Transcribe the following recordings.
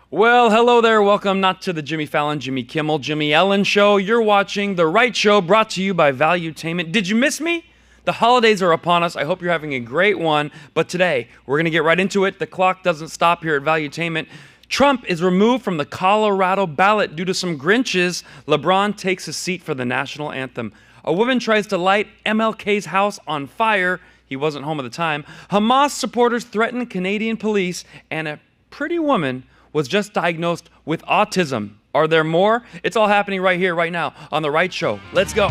Well, hello there. Welcome not to the Jimmy Fallon, Jimmy Kimmel, Jimmy Ellen show. You're watching The Right Show, brought to you by Valuetainment. Did you miss me? The holidays are upon us. I hope you're having a great one. But today, we're going to get right into it. The clock doesn't stop here at Valuetainment. Trump is removed from the Colorado ballot due to some Grinches. LeBron takes a seat for the national anthem. A woman tries to light MLK's house on fire. He wasn't home at the time. Hamas supporters threaten Canadian police, and a pretty woman was just diagnosed with autism. Are there more? It's all happening right here, right now, on The Right Show. Let's go.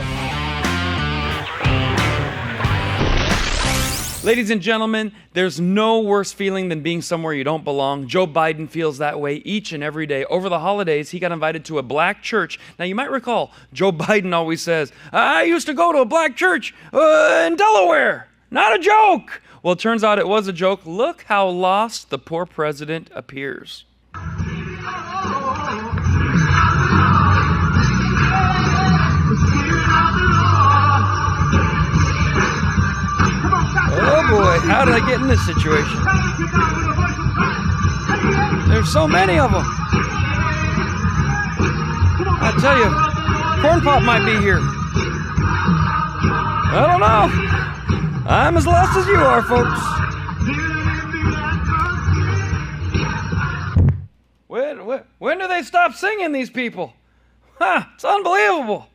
Ladies and gentlemen, there's no worse feeling than being somewhere you don't belong. Joe Biden feels that way each and every day. Over the holidays, he got invited to a black church. Now, you might recall, Joe Biden always says, I used to go to a black church in Delaware. Not a joke. Well, it turns out it was a joke. Look how lost the poor president appears. Oh boy, how did I get in this situation? There's so many of them. I tell you, Corn Pop might be here. I don't know. I'm as lost as you are, folks. When do they stop singing, these people? It's unbelievable.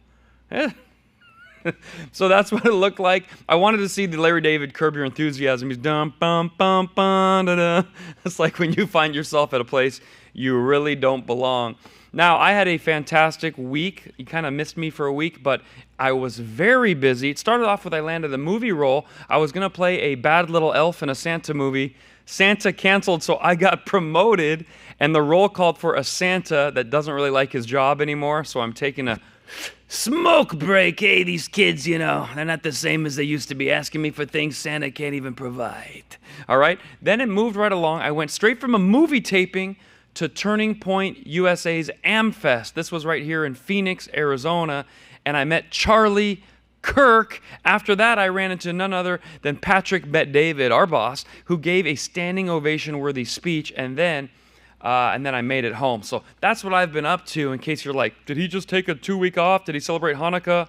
So that's what it looked like. I wanted to see the Larry David Curb Your Enthusiasm. He's dum bum bum bum da da. It's like when you find yourself at a place you really don't belong. Now, I had a fantastic week. You kind of missed me for a week, but I was very busy. It started off with I landed a movie role. I was going to play a bad little elf in a Santa movie. Santa canceled, so I got promoted, and the role called for a Santa that doesn't really like his job anymore, so I'm taking a smoke break. Hey, these kids, they're not the same as they used to be, asking me for things Santa can't even provide. All right? Then it moved right along. I went straight from a movie taping to Turning Point USA's AmFest. This was right here in Phoenix, Arizona, and I met Charlie Kirk. After that, I ran into none other than Patrick Bet-David, our boss, who gave a standing ovation-worthy speech, and then I made it home. So that's what I've been up to, in case you're like, did he just take a 2-week off? Did he celebrate Hanukkah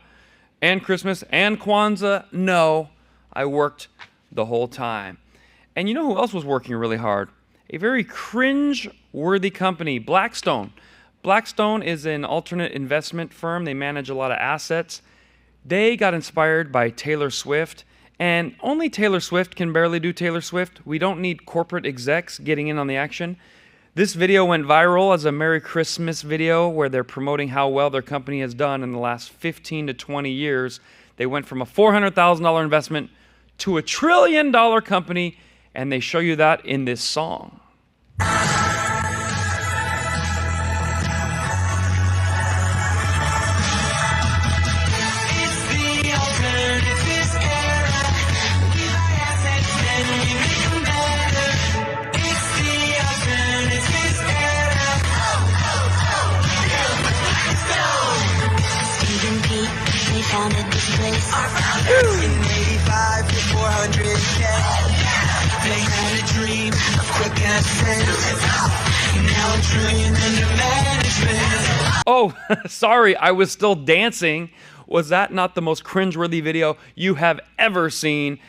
and Christmas and Kwanzaa? No, I worked the whole time. And you know who else was working really hard? A very cringe-worthy company, Blackstone. Blackstone is an alternate investment firm. They manage a lot of assets. They got inspired by Taylor Swift, and only Taylor Swift can barely do Taylor Swift. We don't need corporate execs getting in on the action. This video went viral as a Merry Christmas video where they're promoting how well their company has done in the last 15 to 20 years. They went from a $400,000 investment to a $1 trillion company, and they show you that in this song. Founded this place in 85 to 400K. They had a dream of quick ascent. Now $1 trillion under management. Oh, sorry, I was still dancing. Was that not the most cringeworthy video you have ever seen?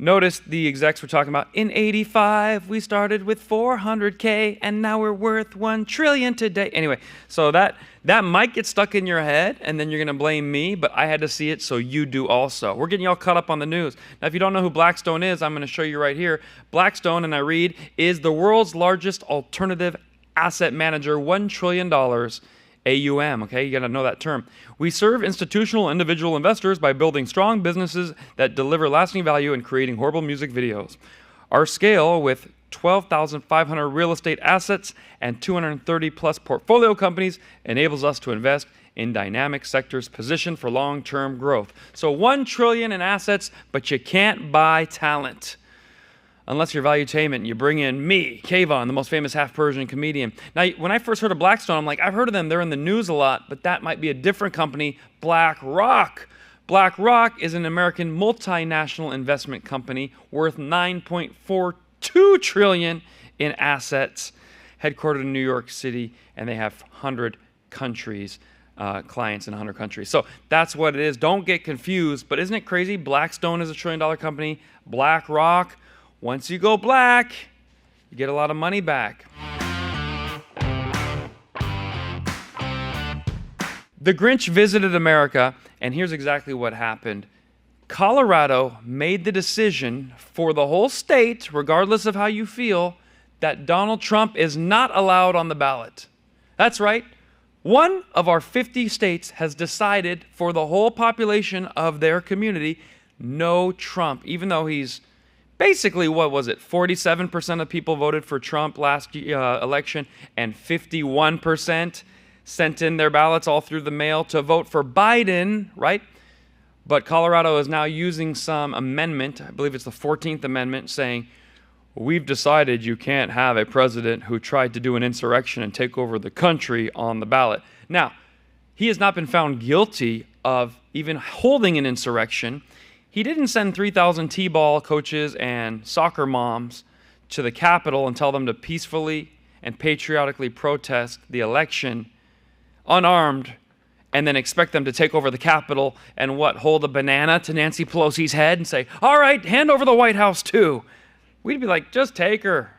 Notice the execs were talking about, in 85, we started with 400K, and now we're worth $1 trillion today. Anyway, so that might get stuck in your head, and then you're going to blame me, but I had to see it, so you do also. We're getting y'all caught up on the news. Now, if you don't know who Blackstone is, I'm going to show you right here. Blackstone, and I read, is the world's largest alternative asset manager, $1 trillion AUM, okay? You got to know that term. We serve institutional individual investors by building strong businesses that deliver lasting value and creating horrible music videos. Our scale, with 12,500 real estate assets and 230 plus portfolio companies, enables us to invest in dynamic sectors positioned for long-term growth. So $1 trillion in assets, but you can't buy talent. Unless you're Valuetainment and you bring in me, Kvon, the most famous half-Persian comedian. Now, when I first heard of Blackstone, I'm like, I've heard of them. They're in the news a lot, but that might be a different company, BlackRock. BlackRock is an American multinational investment company worth $9.42 trillion in assets. headquartered in New York City, and they have 100 countries, clients in 100 countries. So that's what it is. Don't get confused. But isn't it crazy? Blackstone is a $1 trillion company. BlackRock, once you go black, you get a lot of money back. The Grinch visited America, and here's exactly what happened. Colorado made the decision for the whole state, regardless of how you feel, that Donald Trump is not allowed on the ballot. That's right. One of our 50 states has decided for the whole population of their community, no Trump, even though he's basically, 47% of people voted for Trump last election, and 51% sent in their ballots all through the mail to vote for Biden, right? But Colorado is now using some amendment, I believe it's the 14th Amendment, saying, we've decided you can't have a president who tried to do an insurrection and take over the country on the ballot. Now, he has not been found guilty of even holding an insurrection. He didn't send 3,000 T-ball coaches and soccer moms to the Capitol and tell them to peacefully and patriotically protest the election unarmed, and then expect them to take over the Capitol and hold a banana to Nancy Pelosi's head and say, all right, hand over the White House too. We'd be like, just take her.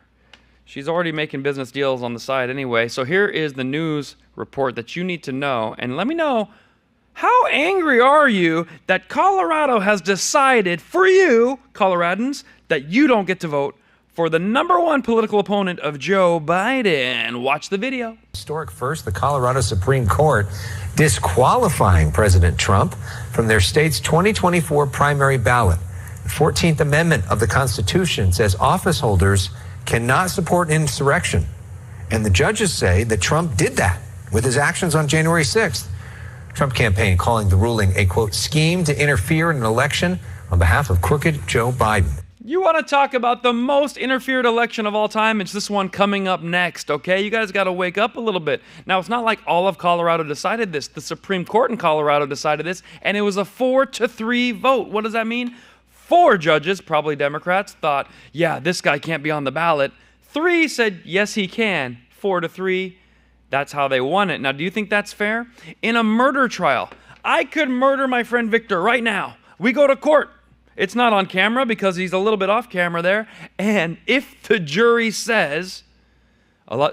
She's already making business deals on the side anyway. So here is the news report that you need to know, and let me know, how angry are you that Colorado has decided for you, Coloradans, that you don't get to vote for the #1 political opponent of Joe Biden? Watch the video. Historic first, the Colorado Supreme Court disqualifying President Trump from their state's 2024 primary ballot. The 14th Amendment of the Constitution says office holders cannot support insurrection. And the judges say that Trump did that with his actions on January 6th. Trump campaign calling the ruling a, quote, scheme to interfere in an election on behalf of crooked Joe Biden. You want to talk about the most interfered election of all time? It's this one coming up next, okay? You guys got to wake up a little bit. Now, it's not like all of Colorado decided this. The Supreme Court in Colorado decided this, and it was a 4-3 vote. What does that mean? 4 judges, probably Democrats, thought, yeah, this guy can't be on the ballot. 3 said, yes, he can. 4-3. That's how they won it. Now, do you think that's fair? In a murder trial, I could murder my friend Victor right now. We go to court. It's not on camera because he's a little bit off camera there. And if the jury says,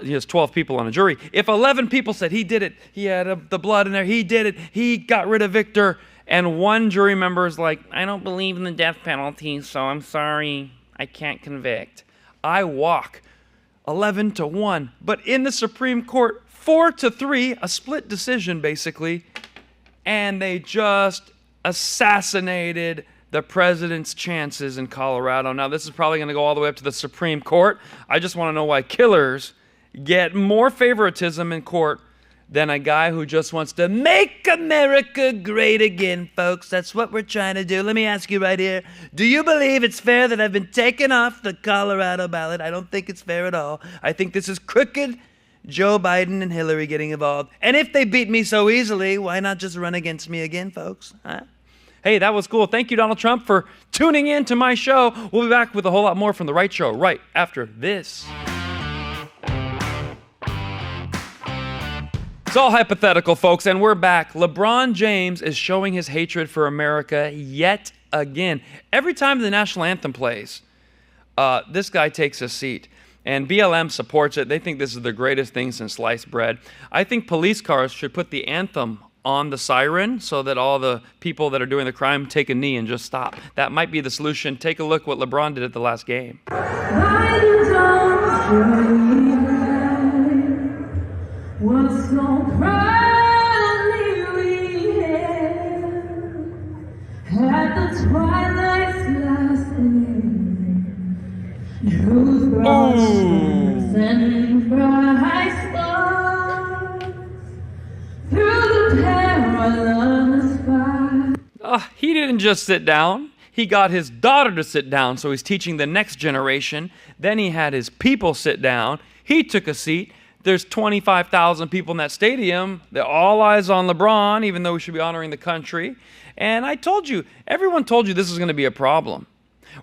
he has 12 people on a jury, if 11 people said he did it, he had the blood in there, he did it, he got rid of Victor, and one jury member is like, I don't believe in the death penalty, so I'm sorry, I can't convict. I walk 11-1. But in the Supreme Court, 4-3, a split decision basically, and they just assassinated the president's chances in Colorado. Now, this is probably going to go all the way up to the Supreme Court. I just want to know why killers get more favoritism in court than a guy who just wants to make America great again, folks. That's what we're trying to do. Let me ask you right here. Do you believe it's fair that I've been taken off the Colorado ballot? I don't think it's fair at all. I think this is crooked Joe Biden and Hillary getting involved. And if they beat me so easily, why not just run against me again, folks? Huh? Hey, that was cool. Thank you, Donald Trump, for tuning in to my show. We'll be back with a whole lot more from The Right Show right after this. It's all hypothetical, folks, and we're back. LeBron James is showing his hatred for America yet again. Every time the national anthem plays, this guy takes a seat. And BLM supports it. They think this is the greatest thing since sliced bread. I think police cars should put the anthem on the siren so that all the people that are doing the crime take a knee and just stop. That might be the solution. Take a look what LeBron did at the last game. He didn't just sit down. He got his daughter to sit down, so he's teaching the next generation. Then he had his people sit down. He took a seat. There's 25,000 people in that stadium. They're all eyes on LeBron, even though we should be honoring the country. And I told you, everyone told you this was going to be a problem.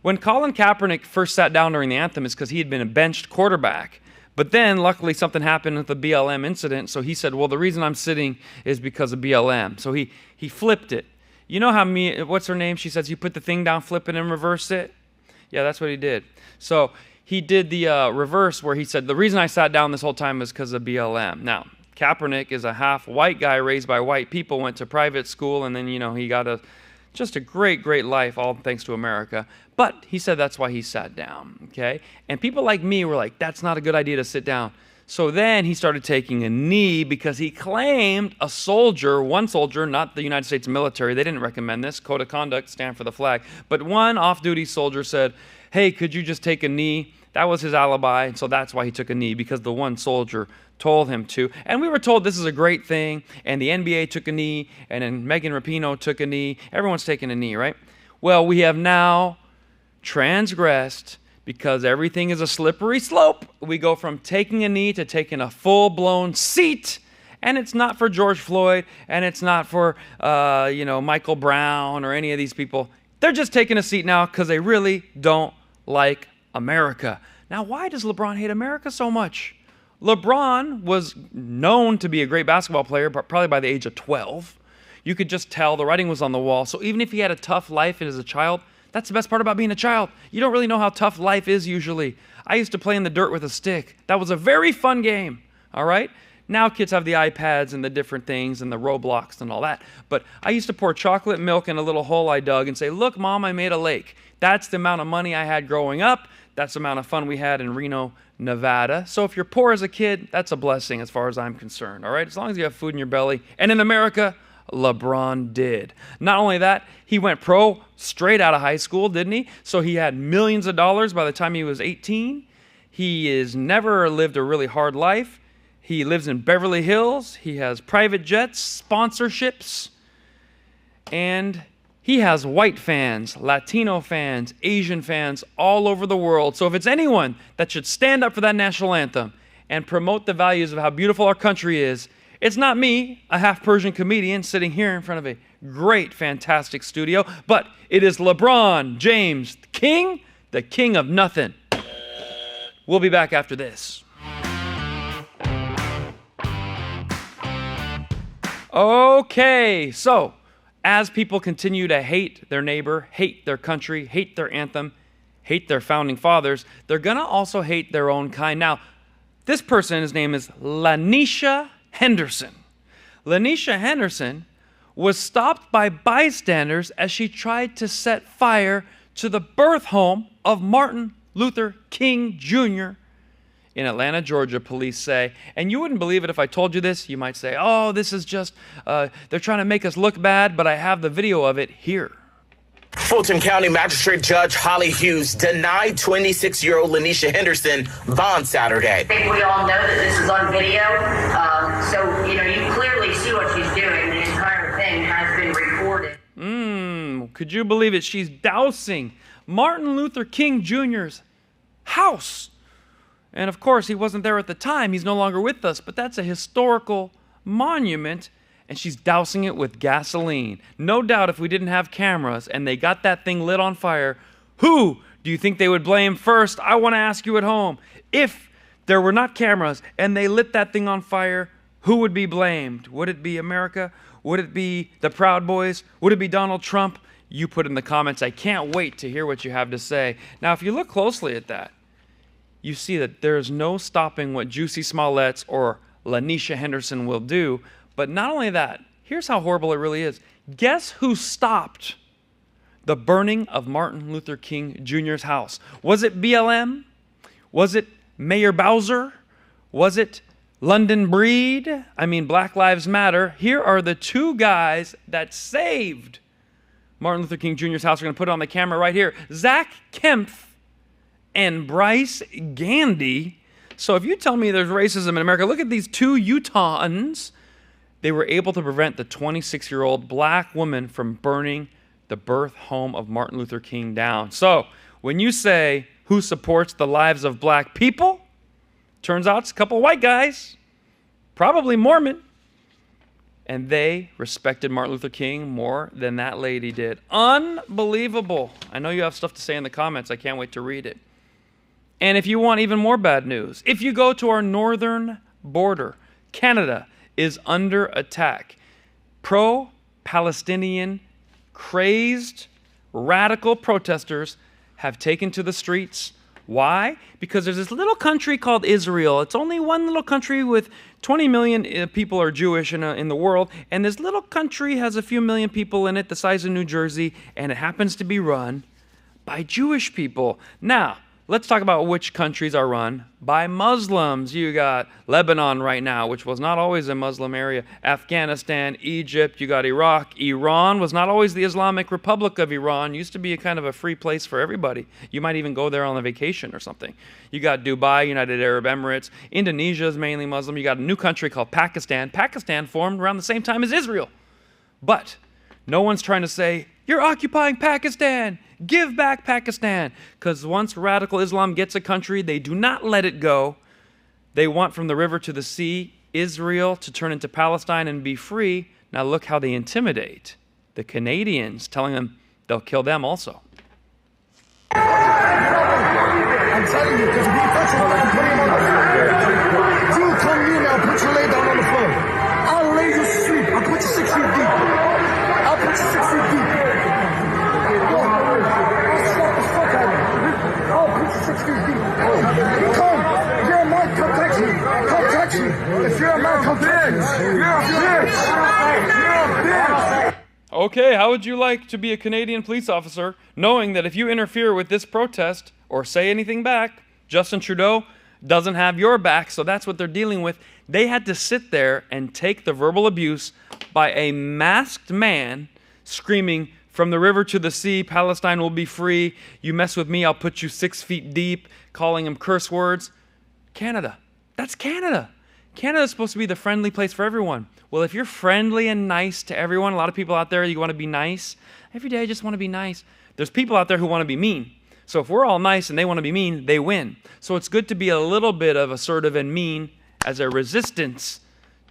When Colin Kaepernick first sat down during the anthem, it's because he had been a benched quarterback. But then, luckily, something happened with the BLM incident, so he said, well, the reason I'm sitting is because of BLM. So he flipped it. You know how what's her name? She says, you put the thing down, flip it, and reverse it? Yeah, that's what he did. So he did the reverse where he said, the reason I sat down this whole time is because of BLM. Now, Kaepernick is a half white guy raised by white people, went to private school, and then, he got just a great, great life, all thanks to America. But he said that's why he sat down, okay? And people like me were like, that's not a good idea to sit down. So then he started taking a knee because he claimed one soldier, not the United States military, they didn't recommend this, code of conduct, stand for the flag, but one off-duty soldier said, hey, could you just take a knee? That was his alibi, and so that's why he took a knee, because the one soldier told him to. And we were told this is a great thing, and the NBA took a knee, and then Megan Rapinoe took a knee. Everyone's taking a knee, right? Well, we have now transgressed, because everything is a slippery slope. We go from taking a knee to taking a full-blown seat, and it's not for George Floyd, and it's not for, Michael Brown or any of these people. They're just taking a seat now because they really don't like America. Now, why does LeBron hate America so much? LeBron was known to be a great basketball player, but probably by the age of 12. You could just tell the writing was on the wall. So even if he had a tough life as a child, that's the best part about being a child. You don't really know how tough life is usually. I used to play in the dirt with a stick. That was a very fun game, all right? Now kids have the iPads and the different things and the Roblox and all that. But I used to pour chocolate milk in a little hole I dug and say, look, Mom, I made a lake. That's the amount of money I had growing up. That's the amount of fun we had in Reno, Nevada. So if you're poor as a kid, that's a blessing as far as I'm concerned, all right? As long as you have food in your belly. And in America, LeBron did. Not only that, he went pro straight out of high school, didn't he? So he had millions of dollars by the time he was 18. He has never lived a really hard life. He lives in Beverly Hills. He has private jets, sponsorships, and he has white fans, Latino fans, Asian fans all over the world. So if it's anyone that should stand up for that national anthem and promote the values of how beautiful our country is, it's not me, a half-Persian comedian sitting here in front of a great, fantastic studio, but it is LeBron James, the king of nothing. We'll be back after this. Okay, so as people continue to hate their neighbor, hate their country, hate their anthem, hate their founding fathers, they're going to also hate their own kind. Now, this person, his name is Lisha Henderson. Lisha Henderson was stopped by bystanders as she tried to set fire to the birth home of Martin Luther King Jr. in Atlanta, Georgia, police say. And you wouldn't believe it if I told you this. You might say, oh, this is just, they're trying to make us look bad, but I have the video of it here. Fulton County Magistrate Judge Holly Hughes denied 26-year-old Lisha Henderson bond Saturday. I think we all know that this is on video, so you clearly see what she's doing. The entire thing has been recorded. Could you believe it? She's dousing Martin Luther King Jr.'s house. And of course, he wasn't there at the time. He's no longer with us, but that's a historical monument. And she's dousing it with gasoline. No doubt if we didn't have cameras and they got that thing lit on fire, who do you think they would blame first? I want to ask you at home. If there were not cameras and they lit that thing on fire, who would be blamed? Would it be America? Would it be the Proud Boys? Would it be Donald Trump? You put in the comments. I can't wait to hear what you have to say. Now, if you look closely at that, you see that there's no stopping what Juicy Smollett's or Lisha Henderson will do. But not only that, here's how horrible it really is. Guess who stopped the burning of Martin Luther King Jr.'s house? Was it BLM? Was it Mayor Bowser? Was it London Breed? I mean, Black Lives Matter. Here are the two guys that saved Martin Luther King Jr.'s house. We're going to put it on the camera right here. Zach Kempf and Bryce Gandy. So if you tell me there's racism in America, look at these two Utahns. They were able to prevent the 26-year-old black woman from burning the birth home of Martin Luther King down. So when you say who supports the lives of black people, turns out it's a couple of white guys, probably Mormon, and they respected Martin Luther King more than that lady did. Unbelievable. I know you have stuff to say in the comments. I can't wait to read it. And if you want even more bad news, if you go to our northern border, Canada is under attack. Pro-Palestinian, crazed, radical protesters have taken to the streets. Why? Because there's this little country called Israel. It's only one little country with 20 million people are Jewish in the world, and this little country has a few million people in it, the size of New Jersey, and it happens to be run by Jewish people. Now, let's talk about which countries are run by Muslims. You got Lebanon right now, which was not always a Muslim area. Afghanistan, Egypt, you got Iraq. Iran was not always the Islamic Republic of Iran. Used to be a kind of a free place for everybody. You might even go there on a vacation or something. You got Dubai, United Arab Emirates. Indonesia is mainly Muslim. You got a new country called Pakistan. Pakistan formed around the same time as Israel. But no one's trying to say, you're occupying Pakistan. Give back Pakistan. Because once radical Islam gets a country, they do not let it go. They want from the river to the sea, Israel to turn into Palestine and be free. Now look how they intimidate the Canadians, telling them they'll kill them also. I'm telling you, because if you touch your leg, put him on the floor. You come here now, put your leg down on the floor. I'll lay you to sleep. I'll put you 6 feet deep. I'll put you 6 feet deep. I'll slap the fuck out of you. I'll put you 6 feet deep. Come. If you're a man, come touch me. Come touch me. If you're a man, come touch me. You're a bitch. You're a bitch. Okay, how would you like to be a Canadian police officer knowing that if you interfere with this protest or say anything back, Justin Trudeau doesn't have your back? So that's what they're dealing with. They had to sit there and take the verbal abuse by a masked man screaming, from the river to the sea, Palestine will be free. You mess with me, I'll put you 6 feet deep, calling him curse words. Canada. That's Canada. Canada is supposed to be the friendly place for everyone. Well, if you're friendly and nice to everyone, a lot of people out there, you want to be nice. Every day I just want to be nice. There's people out there who want to be mean. So if we're all nice and they want to be mean, they win. So it's good to be a little bit of assertive and mean as a resistance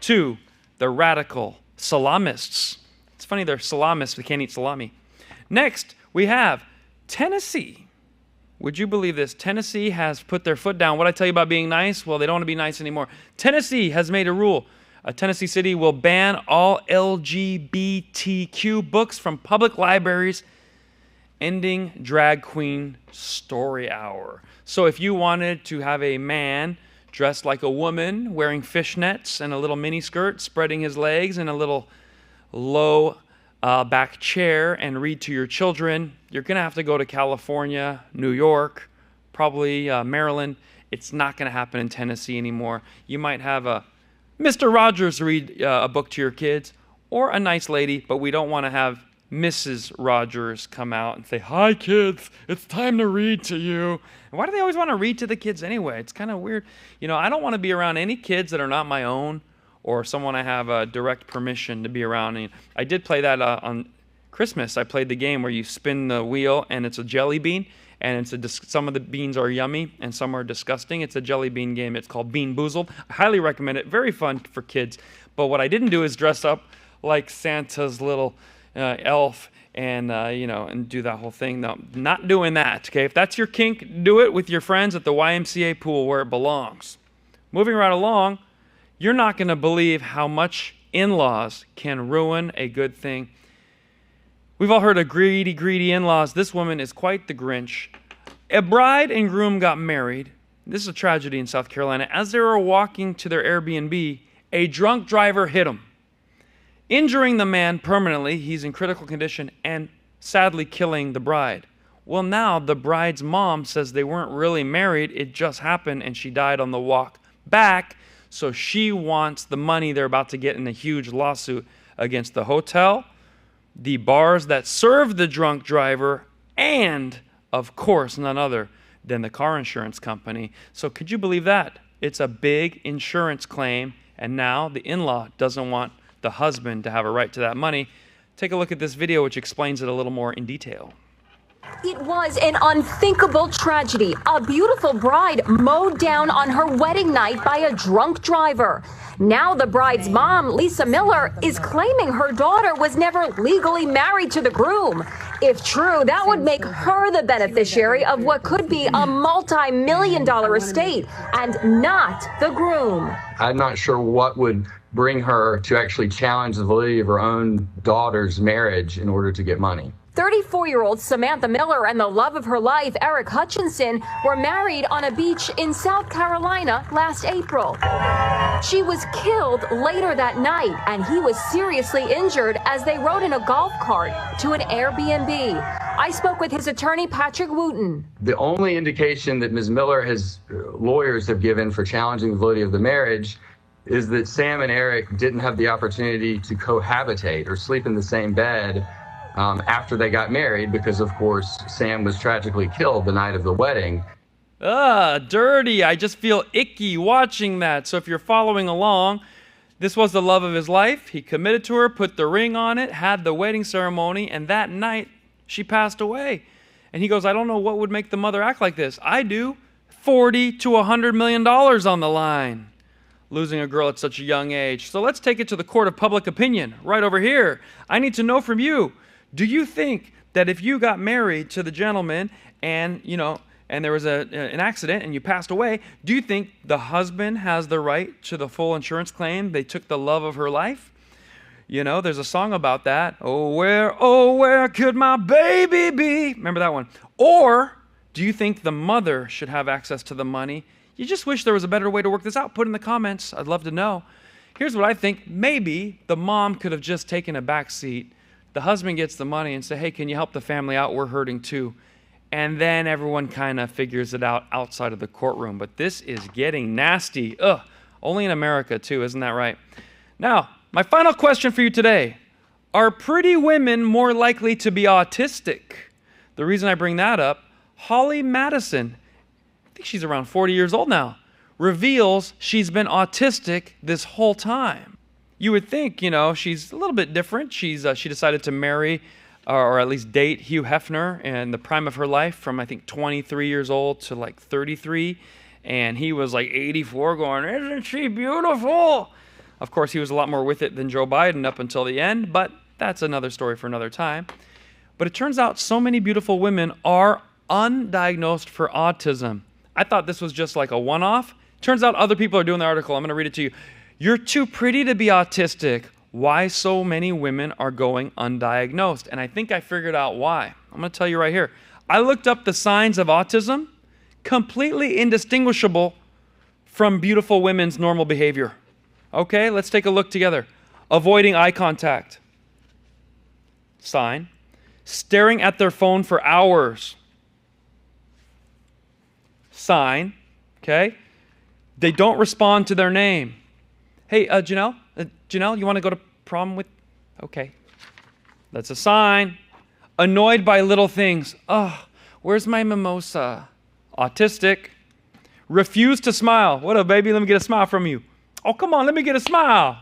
to the radical salamists. It's funny, they're salamists, we can't eat salami. Next, we have Tennessee. Would you believe this? Tennessee has put their foot down. What I tell you about being nice? Well, they don't want to be nice anymore. Tennessee has made a rule. Tennessee City will ban all LGBTQ books from public libraries, ending drag queen story hour. So if you wanted to have a man dressed like a woman, wearing fishnets and a little mini skirt, spreading his legs in a little low back chair and read to your children, you're going to have to go to California, New York, probably Maryland. It's not going to happen in Tennessee anymore. You might have a Mr. Rogers read a book to your kids, or a nice lady, but we don't want to have Mrs. Rogers come out and say, hi kids, it's time to read to you. And why do they always want to read to the kids anyway? It's kind of weird. You know, I don't want to be around any kids that are not my own, or someone I have direct permission to be around. And I did play that on Christmas. I played the game where you spin the wheel and it's a jelly bean, and some of the beans are yummy and some are disgusting. It's a jelly bean game. It's called Bean Boozled. I highly recommend it. Very fun for kids. But what I didn't do is dress up like Santa's little elf and and do that whole thing. No, not doing that. Okay, if that's your kink, do it with your friends at the YMCA pool where it belongs. Moving right along. You're not going to believe how much in-laws can ruin a good thing. We've all heard of greedy, greedy in-laws. This woman is quite the Grinch. A bride and groom got married. This is a tragedy in South Carolina. As they were walking to their Airbnb, a drunk driver hit them, injuring the man permanently. He's in critical condition and sadly killing the bride. Well, now the bride's mom says they weren't really married. It just happened and she died on the walk back. So she wants the money they're about to get in a huge lawsuit against the hotel, the bars that served the drunk driver, and, of course, none other than the car insurance company. So could you believe that? It's a big insurance claim, and now the in-law doesn't want the husband to have a right to that money. Take a look at this video, which explains it a little more in detail. It was an unthinkable tragedy. A beautiful bride mowed down on her wedding night by a drunk driver. Now the bride's mom, Lisa Miller, is claiming her daughter was never legally married to the groom. If true, that would make her the beneficiary of what could be a multi-million-dollar estate and not the groom. I'm not sure what would bring her to actually challenge the validity of her own daughter's marriage in order to get money. 34-year-old Samantha Miller and the love of her life, Eric Hutchinson, were married on a beach in South Carolina last April. She was killed later that night, and he was seriously injured as they rode in a golf cart to an Airbnb. I spoke with his attorney, Patrick Wooten. The only indication that Ms. Miller has lawyers have given for challenging the validity of the marriage is that Sam and Eric didn't have the opportunity to cohabitate or sleep in the same bed after they got married, because of course Sam was tragically killed the night of the wedding. Dirty. I just feel icky watching that. So if you're following along, this was the love of his life. He committed to her, put the ring on it, had the wedding ceremony, and that night she passed away. And he goes, I don't know what would make the mother act like this. I do. $40 to $100 million on the line. Losing a girl at such a young age. So let's take it to the court of public opinion right over here. I need to know from you. Do you think that if you got married to the gentleman and, and there was an accident and you passed away, do you think the husband has the right to the full insurance claim? They took the love of her life? There's a song about that. Oh, where could my baby be? Remember that one? Or do you think the mother should have access to the money? You just wish there was a better way to work this out. Put in the comments. I'd love to know. Here's what I think. Maybe the mom could have just taken a back seat. The husband gets the money and say, hey, can you help the family out? We're hurting too. And then everyone kind of figures it out outside of the courtroom. But this is getting nasty. Ugh. Only in America too, isn't that right? Now, my final question for you today. Are pretty women more likely to be autistic? The reason I bring that up, Holly Madison, I think she's around 40 years old now, reveals she's been autistic this whole time. You would think, she's a little bit different. She decided to marry or at least date Hugh Hefner in the prime of her life from, I think, 23 years old to like 33. And he was like 84 going, isn't she beautiful? Of course, he was a lot more with it than Joe Biden up until the end, but that's another story for another time. But it turns out so many beautiful women are undiagnosed for autism. I thought this was just like a one-off. Turns out other people are doing the article. I'm going to read it to you. You're too pretty to be autistic. Why so many women are going undiagnosed? And I think I figured out why. I'm going to tell you right here. I looked up the signs of autism, completely indistinguishable from beautiful women's normal behavior. Okay, let's take a look together. Avoiding eye contact. Sign. Staring at their phone for hours. Sign. Okay. They don't respond to their name. Hey, Janelle, you want to go to prom with? Okay. That's a sign. Annoyed by little things. Oh, where's my mimosa? Autistic. Refuse to smile. What up, baby? Let me get a smile from you. Oh, come on, let me get a smile.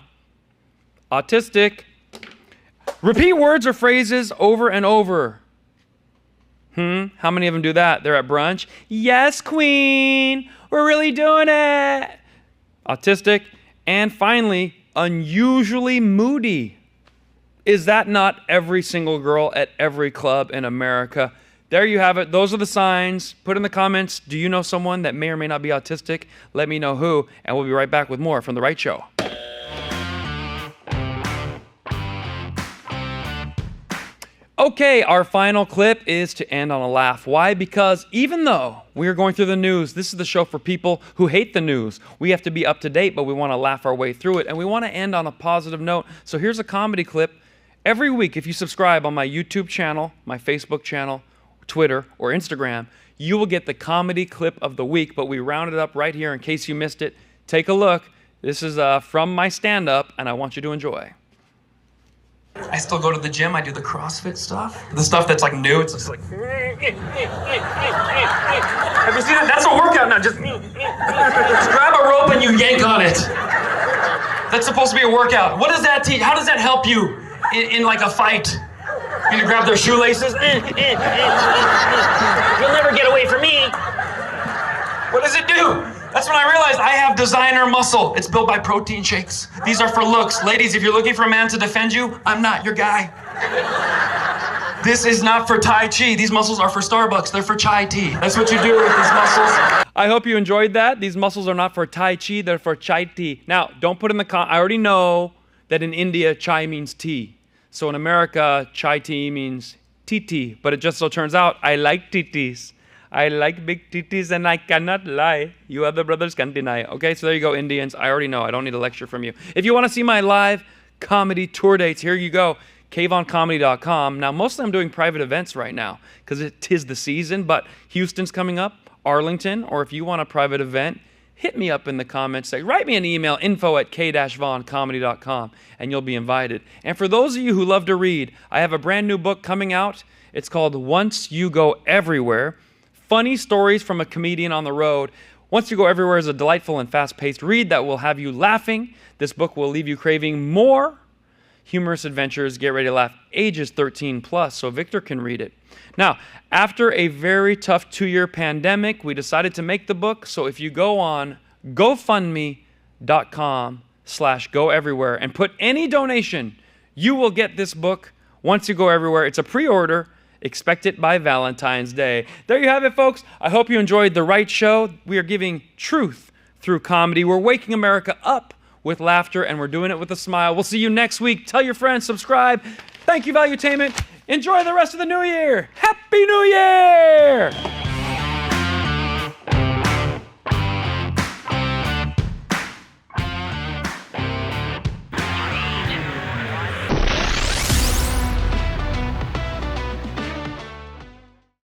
Autistic. Repeat words or phrases over and over. How many of them do that? They're at brunch. Yes, queen. We're really doing it. Autistic. And finally, unusually moody. Is that not every single girl at every club in America? There you have it. Those are the signs. Put in the comments, do you know someone that may or may not be autistic? Let me know who, and we'll be right back with more from The Right Show. Okay, our final clip is to end on a laugh. Why? Because even though we are going through the news, this is the show for people who hate the news. We have to be up to date, but we want to laugh our way through it, and we want to end on a positive note. So here's a comedy clip. Every week, if you subscribe on my YouTube channel, my Facebook channel, Twitter, or Instagram, you will get the comedy clip of the week, but we round it up right here in case you missed it. Take a look. This is from my stand-up, and I want you to enjoy. I still go to the gym. I do the CrossFit stuff. The stuff that's like new. It's just like... Have you seen it? That's a workout now. Just grab a rope and you yank on it. That's supposed to be a workout. What does that teach? How does that help you in like a fight? You gonna grab their shoelaces? You'll never get away from me. What does it do? That's when I realized I have designer muscle. It's built by protein shakes. These are for looks. Ladies, if you're looking for a man to defend you, I'm not your guy. This is not for Tai Chi. These muscles are for Starbucks. They're for chai tea. That's what you do with these muscles. I hope you enjoyed that. These muscles are not for Tai Chi. They're for chai tea. Now, don't put in the I already know that in India, chai means tea. So in America, chai tea means titi. But it just so turns out I like titis. I like big titties and I cannot lie. You other brothers can't deny. Okay, so there you go, Indians. I already know. I don't need a lecture from you. If you want to see my live comedy tour dates, here you go. KvonComedy.com. Now, mostly I'm doing private events right now because it is the season, but Houston's coming up, Arlington, or if you want a private event, hit me up in the comments section. Write me an email, info@k-voncomedy.com, and you'll be invited. And for those of you who love to read, I have a brand new book coming out. It's called Once You Go Everywhere. Funny stories from a comedian on the road. Once You Go Everywhere is a delightful and fast-paced read that will have you laughing. This book will leave you craving more humorous adventures. Get ready to laugh. Ages 13 plus, so Victor can read it. Now, after a very tough 2-year pandemic, we decided to make the book. So if you go on GoFundMe.com/GoEverywhere and put any donation, you will get this book, Once You Go Everywhere. It's a pre-order. Expect it by Valentine's Day. There you have it, folks. I hope you enjoyed The Right Show. We are giving truth through comedy. We're waking America up with laughter, and we're doing it with a smile. We'll see you next week. Tell your friends, subscribe. Thank you, Valuetainment. Enjoy the rest of the new year. Happy New Year!